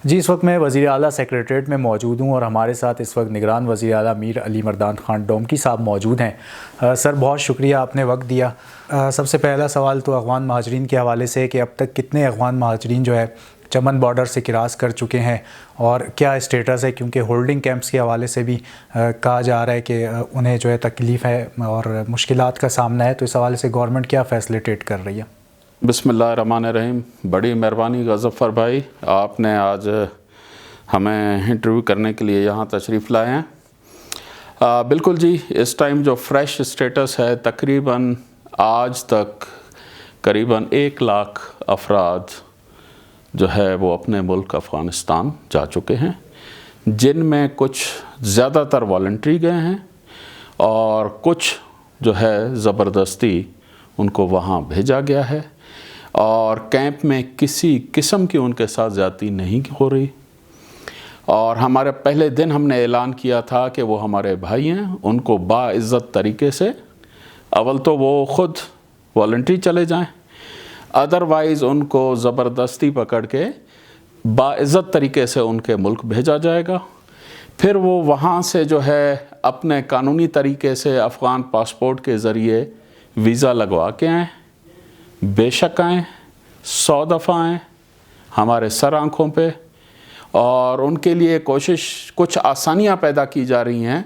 جی، اس وقت میں وزیر اعلیٰ سیکریٹریٹ میں موجود ہوں اور ہمارے ساتھ اس وقت نگران وزیر اعلیٰ میر علی مردان خان ڈومکی صاحب موجود ہیں۔ سر، بہت شکریہ، آپ نے وقت دیا۔ سب سے پہلا سوال تو افغان مہاجرین کے حوالے سے ہے کہ اب تک کتنے افغان مہاجرین جو ہے چمن بارڈر سے کراس کر چکے ہیں اور کیا اسٹیٹس ہے، کیونکہ ہولڈنگ کیمپس کے حوالے سے بھی کہا جا رہا ہے کہ انہیں جو ہے تکلیف ہے اور مشکلات کا سامنا ہے، تو اس حوالے سے گورنمنٹ کیا فیسلیٹیٹ کر رہی ہے؟ بسم اللہ الرحمن الرحیم۔ بڑی مہربانی غضفر بھائی، آپ نے آج ہمیں انٹرویو کرنے کے لیے یہاں تشریف لائے ہیں۔ بالکل جی، اس ٹائم جو فریش اسٹیٹس ہے، تقریباً آج تک قریباً 1 لاکھ افراد جو ہے وہ اپنے ملک افغانستان جا چکے ہیں، جن میں کچھ زیادہ تر والنٹری گئے ہیں اور کچھ جو ہے زبردستی ان کو وہاں بھیجا گیا ہے، اور کیمپ میں کسی قسم کی ان کے ساتھ زیادتی نہیں ہو رہی۔ اور ہمارے پہلے دن ہم نے اعلان کیا تھا کہ وہ ہمارے بھائی ہیں، ان کو باعزت طریقے سے، اول تو وہ خود والنٹری چلے جائیں، ادروائز ان کو زبردستی پکڑ کے باعزت طریقے سے ان کے ملک بھیجا جائے گا۔ پھر وہ وہاں سے جو ہے اپنے قانونی طریقے سے افغان پاسپورٹ کے ذریعے ویزا لگوا کے آئیں، بے شک آئیں، 100 دفعہ آئیں ہمارے سر آنکھوں پہ، اور ان کے لیے کچھ آسانیاں پیدا کی جا رہی ہیں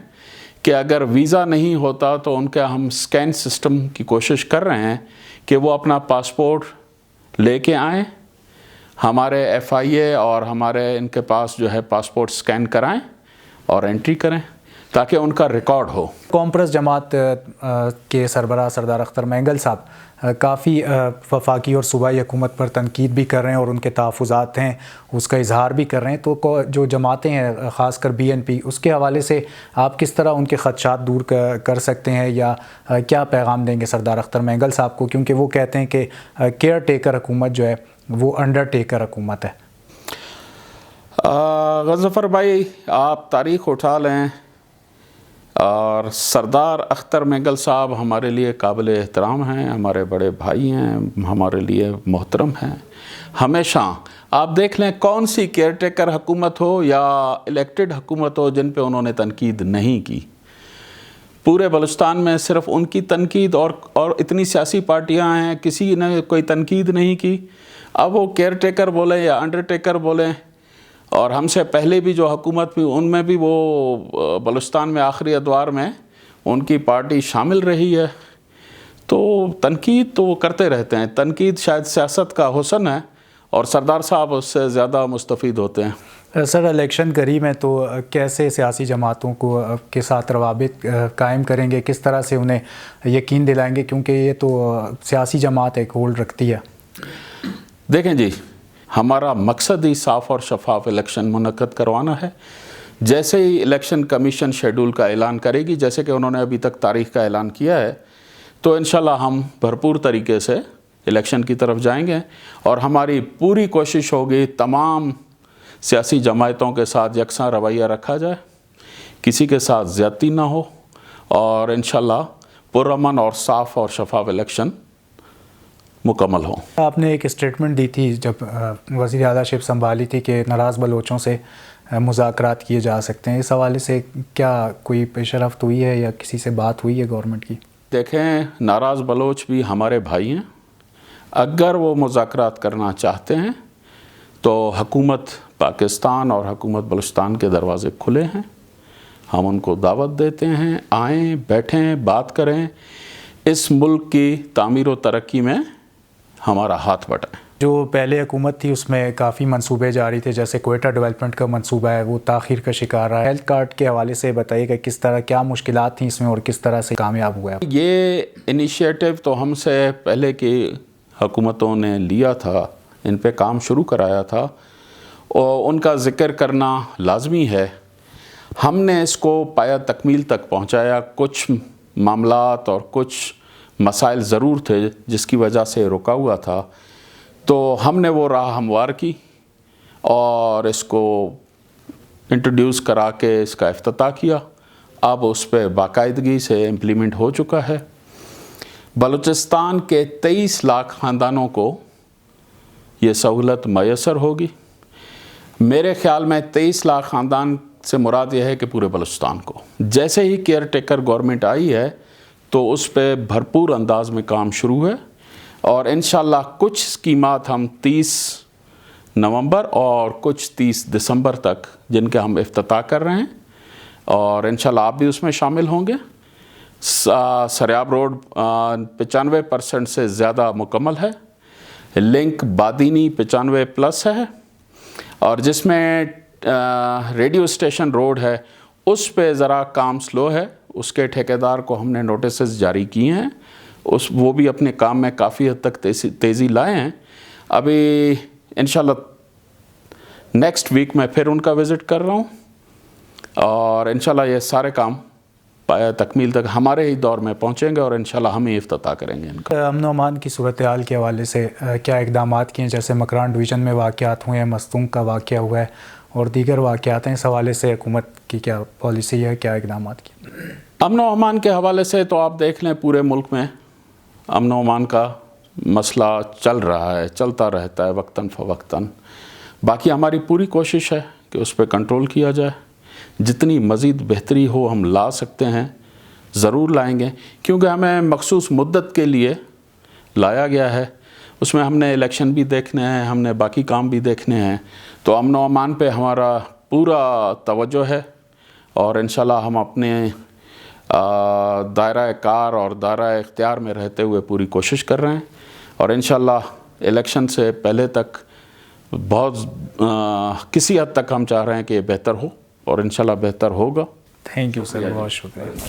کہ اگر ویزا نہیں ہوتا تو ان کا ہم سکین سسٹم کی کوشش کر رہے ہیں کہ وہ اپنا پاسپورٹ لے کے آئیں، ہمارے ایف آئی اے اور ہمارے ان کے پاس جو ہے پاسپورٹ سکین کرائیں اور انٹری کریں تاکہ ان کا ریکارڈ ہو۔ کانفرنس جماعت کے سربراہ سردار اختر مینگل صاحب کافی وفاقی اور صوبائی حکومت پر تنقید بھی کر رہے ہیں اور ان کے تحفظات ہیں اس کا اظہار بھی کر رہے ہیں، تو جو جماعتیں ہیں خاص کر بی این پی، اس کے حوالے سے آپ کس طرح ان کے خدشات دور کر سکتے ہیں یا کیا پیغام دیں گے سردار اختر مینگل صاحب کو، کیونکہ وہ کہتے ہیں کہ کیئر ٹیکر حکومت جو ہے وہ انڈر ٹیکر حکومت ہے؟ غضفر بھائی، آپ تاریخ اٹھا لیں اور سردار اختر مینگل صاحب ہمارے لیے قابل احترام ہیں، ہمارے بڑے بھائی ہیں، ہمارے لیے محترم ہیں۔ ہمیشہ آپ دیکھ لیں کون سی کیئر ٹیکر حکومت ہو یا الیکٹڈ حکومت ہو جن پہ انہوں نے تنقید نہیں کی، پورے بلوچستان میں صرف ان کی تنقید اور اتنی سیاسی پارٹیاں ہیں، کسی نے کوئی تنقید نہیں کی۔ اب وہ کیئر ٹیکر بولیں یا انڈر ٹیکر بولیں، اور ہم سے پہلے بھی جو حکومت بھی، ان میں بھی وہ بلوچستان میں آخری ادوار میں ان کی پارٹی شامل رہی ہے، تو تنقید تو وہ کرتے رہتے ہیں۔ تنقید شاید سیاست کا حسن ہے اور سردار صاحب اس سے زیادہ مستفید ہوتے ہیں۔ سر، الیکشن قریب ہے تو کیسے سیاسی جماعتوں کو کے ساتھ روابط قائم کریں گے، کس طرح سے انہیں یقین دلائیں گے، کیونکہ یہ تو سیاسی جماعت ایک ہولڈ رکھتی ہے؟ دیکھیں جی، ہمارا مقصد ہی صاف اور شفاف الیکشن منعقد کروانا ہے۔ جیسے ہی الیکشن کمیشن شیڈول کا اعلان کرے گی، جیسے کہ انہوں نے ابھی تک تاریخ کا اعلان کیا ہے، تو انشاءاللہ ہم بھرپور طریقے سے الیکشن کی طرف جائیں گے، اور ہماری پوری کوشش ہوگی تمام سیاسی جماعتوں کے ساتھ یکساں رویہ رکھا جائے، کسی کے ساتھ زیادتی نہ ہو، اور انشاءاللہ پرامن اور صاف اور شفاف الیکشن مکمل ہو۔ آپ نے ایک اسٹیٹمنٹ دی تھی جب وزیر اعلیٰ شپ سنبھالی تھی کہ ناراض بلوچوں سے مذاکرات کیے جا سکتے ہیں، اس حوالے سے کیا کوئی پیش رفت ہوئی ہے یا کسی سے بات ہوئی ہے گورنمنٹ کی؟ دیکھیں، ناراض بلوچ بھی ہمارے بھائی ہیں، اگر وہ مذاکرات کرنا چاہتے ہیں تو حکومت پاکستان اور حکومت بلوچستان کے دروازے کھلے ہیں، ہم ان کو دعوت دیتے ہیں، آئیں، بیٹھیں، بات کریں، اس ملک کی تعمیر و ترقی میں ہمارا ہاتھ بٹائیں۔ جو پہلے حکومت تھی اس میں کافی منصوبے جاری تھے، جیسے کوئٹہ ڈیولپمنٹ کا منصوبہ ہے، وہ تاخیر کا شکار رہا ہے۔ ہیلتھ کارڈ کے حوالے سے بتائیے کہ کس طرح، کیا مشکلات تھیں اس میں اور کس طرح سے کامیاب ہوا ہے؟ یہ انیشیٹو تو ہم سے پہلے کی حکومتوں نے لیا تھا، ان پہ کام شروع کرایا تھا، اور ان کا ذکر کرنا لازمی ہے۔ ہم نے اس کو پایا تکمیل تک پہنچایا، کچھ معاملات اور کچھ مسائل ضرور تھے جس کی وجہ سے رکا ہوا تھا، تو ہم نے وہ راہ ہموار کی اور اس کو انٹروڈیوس کرا کے اس کا افتتاح کیا۔ اب اس پہ باقاعدگی سے امپلیمنٹ ہو چکا ہے۔ بلوچستان کے 23 لاکھ خاندانوں کو یہ سہولت میسر ہوگی۔ میرے خیال میں 23 لاکھ خاندان سے مراد یہ ہے کہ پورے بلوچستان کو. جیسے ہی کیئر ٹیکر گورنمنٹ آئی ہے تو اس پہ بھرپور انداز میں کام شروع ہے, اور انشاءاللہ کچھ اسکیمات ہم 30 نومبر اور کچھ 30 دسمبر تک جن کے ہم افتتاح کر رہے ہیں, اور انشاءاللہ آپ بھی اس میں شامل ہوں گے. سریاب روڈ 95% سے زیادہ مکمل ہے, لنک بادینی 95+ ہے, اور جس میں ریڈیو اسٹیشن روڈ ہے اس پہ ذرا کام سلو ہے, اس کے ٹھیکیدار کو ہم نے نوٹسز جاری کیے ہیں, وہ بھی اپنے کام میں کافی حد تک تیزی لائے ہیں. ابھی انشاءاللہ نیکسٹ ویک میں پھر ان کا وزٹ کر رہا ہوں, اور انشاءاللہ یہ سارے کام تکمیل تک ہمارے ہی دور میں پہنچیں گے, اور انشاءاللہ ہم ہی افتتاح کریں گے ان کا. امن و امان کی صورتحال کے حوالے سے کیا اقدامات کیے ہیں؟ جیسے مکران ڈویژن میں واقعات ہوئے ہیں, مستونگ کا واقعہ ہوا ہے اور دیگر واقعات ہیں, اس حوالے سے حکومت کی کیا پالیسی ہے, کیا اقدامات کیے؟ امن و امان کے حوالے سے تو آپ دیکھ لیں پورے ملک میں امن و امان کا مسئلہ چل رہا ہے, چلتا رہتا ہے وقتاً فوقتاً. باقی ہماری پوری کوشش ہے کہ اس پہ کنٹرول کیا جائے. جتنی مزید بہتری ہو ہم لا سکتے ہیں ضرور لائیں گے, کیونکہ ہمیں مخصوص مدت کے لیے لایا گیا ہے. اس میں ہم نے الیکشن بھی دیکھنے ہیں, ہم نے باقی کام بھی دیکھنے ہیں. تو امن و امان پہ ہمارا پورا توجہ ہے, اور انشاءاللہ ہم اپنے دائرہ کار اور دائرہ اختیار میں رہتے ہوئے پوری کوشش کر رہے ہیں, اور انشاءاللہ الیکشن سے پہلے تک بہت کسی حد تک ہم چاہ رہے ہیں کہ یہ بہتر ہو, اور انشاءاللہ بہتر ہوگا. تھینک یو سر, بہت شکریہ.